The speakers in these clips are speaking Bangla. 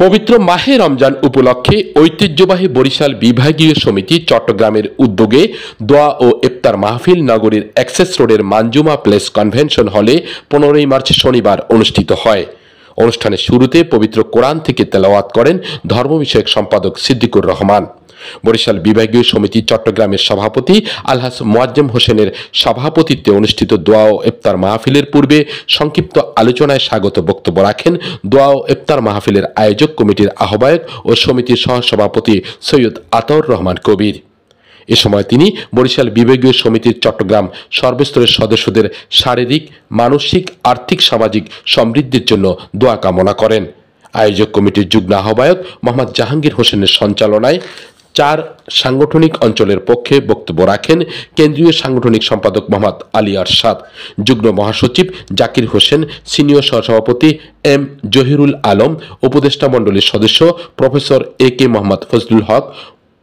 পবিত্র মাহে রমজান উপলক্ষে ঐতিহ্যবাহী বরিশাল বিভাগীয় সমিতি চট্টগ্রামের উদ্যোগে দোয়া ও ইফতার মাহফিল নগরীর অ্যাক্সেস রোডের মানজুমা প্লেস কনভেনশন হলে 15 মার্চ শনিবার অনুষ্ঠিত হয়। অনুষ্ঠানের শুরুতে পবিত্র কোরআন থেকে তেলাওয়াত করেন ধর্ম বিষয়ক সম্পাদক সিদ্দিকুর রহমান। বরিশাল বিভাগীয় সমিতি চট্টগ্রামের সভাপতি আলহাজ মোয়াজ্জেম হোসেনের সভাপতিত্বে অনুষ্ঠিত দোয়া ও ইফতার মাহফিলের পূর্বে সংক্ষিপ্ত আলোচনায় স্বাগত বক্তব্য রাখেন দোয়া ও ইফতার মাহফিলের আয়োজক কমিটির আহ্বায়ক ও সমিতির সহসভাপতি সৈয়দ আতাউর রহমান কবির। এ সময় তিনি বরিশাল বিভাগীয় সমিতির চট্টগ্রাম সর্বস্তরের সদস্যদের শারীরিক, মানসিক, আর্থিক, সামাজিক সমৃদ্ধির জন্য দোয়া কামনা করেন। আয়োজক কমিটির যুগ্ম আহ্বায়ক মোহাম্মদ জাহাঙ্গীর হোসেনের সঞ্চালনায় 4 সাংগঠনিক অঞ্চলের পক্ষে বক্তব্য রাখেন কেন্দ্রীয় সাংগঠনিক সম্পাদক মোহাম্মদ আলী আরশাদ, যুগ্ম মহাসচিব জাকির হোসেন, সিনিয়র সহসভাপতি এম জহিরুল আলম, উপদেষ্টা মণ্ডলীর সদস্য প্রফেসর এ কে মোহাম্মদ ফজলুল হক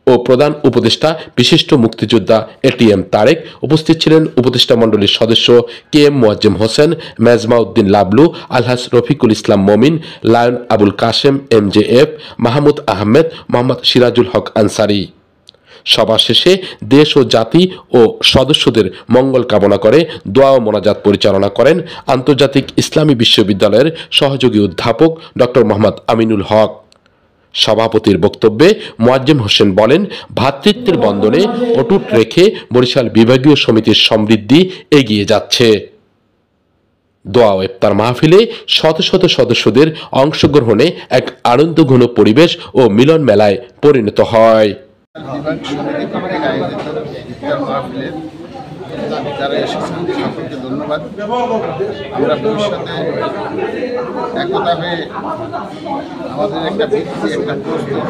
ও প্রধান উপদেষ্টা বিশিষ্ট মুক্তিযোদ্ধা এটিএম তারেক। উপস্থিত ছিলেন উপদেষ্টা মণ্ডলীর সদস্য কে এম মোয়াজ্জেম হোসেন, মেজমা উদ্দিন লাবলু, আলহাজ রফিকুল ইসলাম মমিন, লায়ন আবুল কাশেম MJF, মাহমুদ আহমেদ, মোহাম্মদ সিরাজুল হক আনসারি। সভা শেষে দেশ ও জাতি ও সদস্যদের মঙ্গল কামনা করে দোয়া ও মোনাজাত পরিচালনা করেন আন্তর্জাতিক ইসলামী বিশ্ববিদ্যালয়ের সহযোগী অধ্যাপক ডক্টর মোহাম্মদ আমিনুল হক। সভাপতির বক্তব্যে মোয়াজ্জেম হোসেন বলেন, ভ্রাতৃত্বের বন্ধনে অটুট রেখে বরিশাল বিভাগীয় সমিতির সমৃদ্ধি এগিয়ে যাচ্ছে। দোয়া ও ইফতার মাহফিলে শত শত সদস্যদের অংশগ্রহণে এক আনন্দঘন পরিবেশ ও মিলন মেলায় পরিণত হয়। যারা এসেছেন সকলকে ধন্যবাদ। আমরা ভবিষ্যতে একতা হয়ে আমাদের একটা ভিত্তি, একটা প্রস্তুত,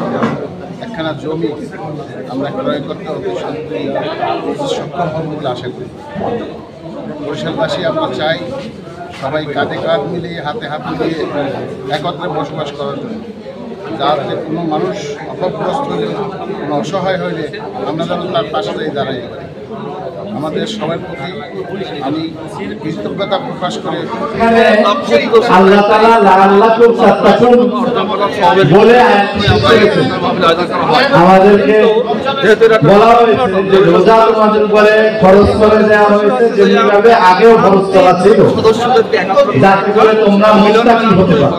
একখানা জমি আমরা ক্রয় করতে অতি সত্যি সক্ষম হব বলে আশা করি। বরিশালবাসী আমরা চাই সবাই কাঁধে কাঁধ মিলিয়ে, হাতে হাত মিলিয়ে একত্রে বসবাস করার জন্য, যাতে কোনো মানুষ অভাবগ্রস্ত হলে, কোনো অসহায় হইলে আমরা যেন তার পাশে দাঁড়াই পারি। আমাদের সবার প্রতি আমি কৃতজ্ঞতা প্রকাশ করে আল্লাহ তাআলা লাআল্লাকুম তাত্তাকুন বলে আমাদেরকে বলা হয়েছে যে রোজা নামাজের পরে ফরজ করে দেওয়া হয়েছে, যেভাবে আগেও ফরজ করা ছিল, যাতে করে তোমরা মুত্তাকি হতে পারো।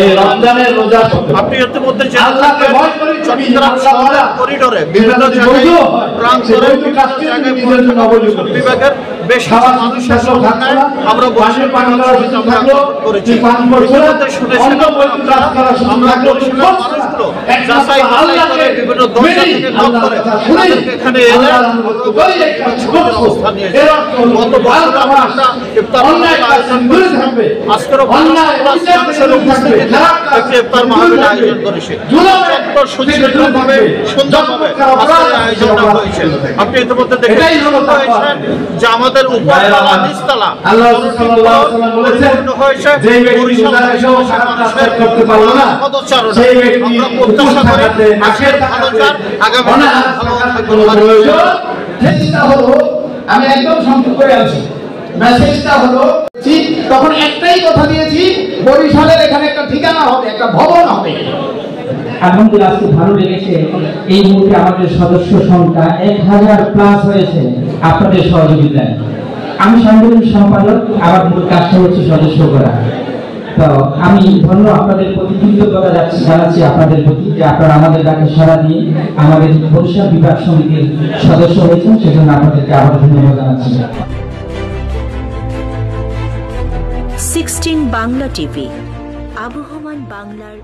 এই রমজানের রোজা আপনি এর মধ্যে আল্লাহকে ভয় করে চট্টগ্রাম শহরের করিডোরে বিভিন্ন জায়গায় প্রান্তরে বিভাগের বেশ মানুষ আমরা বসে পানি করেছি। যাচাই করে বিভিন্ন দরজা থেকে নক করে এখানে এলে অবস্থা নিয়েছে। গত বছর আমরা ইফতার আয়োজন করেছিলাম, আজকের ইফতার মাহফিল আয়োজন করেছি। অত্যন্ত সুচিন্তিতভাবে সুন্দরভাবে আয়োজনটা হয়েছে। আপনি ইতিমধ্যে দেখেছেন যে আমাদের উপরতলা নিচতলা হয়েছে আমরা প্রত্যাশা করি আজকের ভালো যান, আগামী ভালো আমি একদম সংক্ষেপ করে আছি। মেসেজটা হলো তখন একটাই কথা দিয়েছি, বরিশালের এখানে একটা ঠিকানা হবে, একটা ভবন হবে। আলহামদুলিল্লাহ আজকে ভালো লেগেছে। এই মুহূর্তে আমাদের সদস্য সংখ্যা 1000+ হয়েছে আপনাদের সহযোগিতায়। আমি সাংগঠনিক সম্পাদক, আমার মূল কাজটা হচ্ছে সদস্য করা। তো আমি আপনাদের প্রতি কৃতজ্ঞতা জানাচ্ছি আপনাদের প্রতি যে আপনারা আমাদের ডাকে সাড়া দিয়ে আমাদের বরিশাল বিভাগ সমিতির সদস্য হয়েছেন, সেজন্য আপনাদেরকে আবার ধন্যবাদ জানাচ্ছি। 16 বাংলা টিভি, আবহমান বাংলার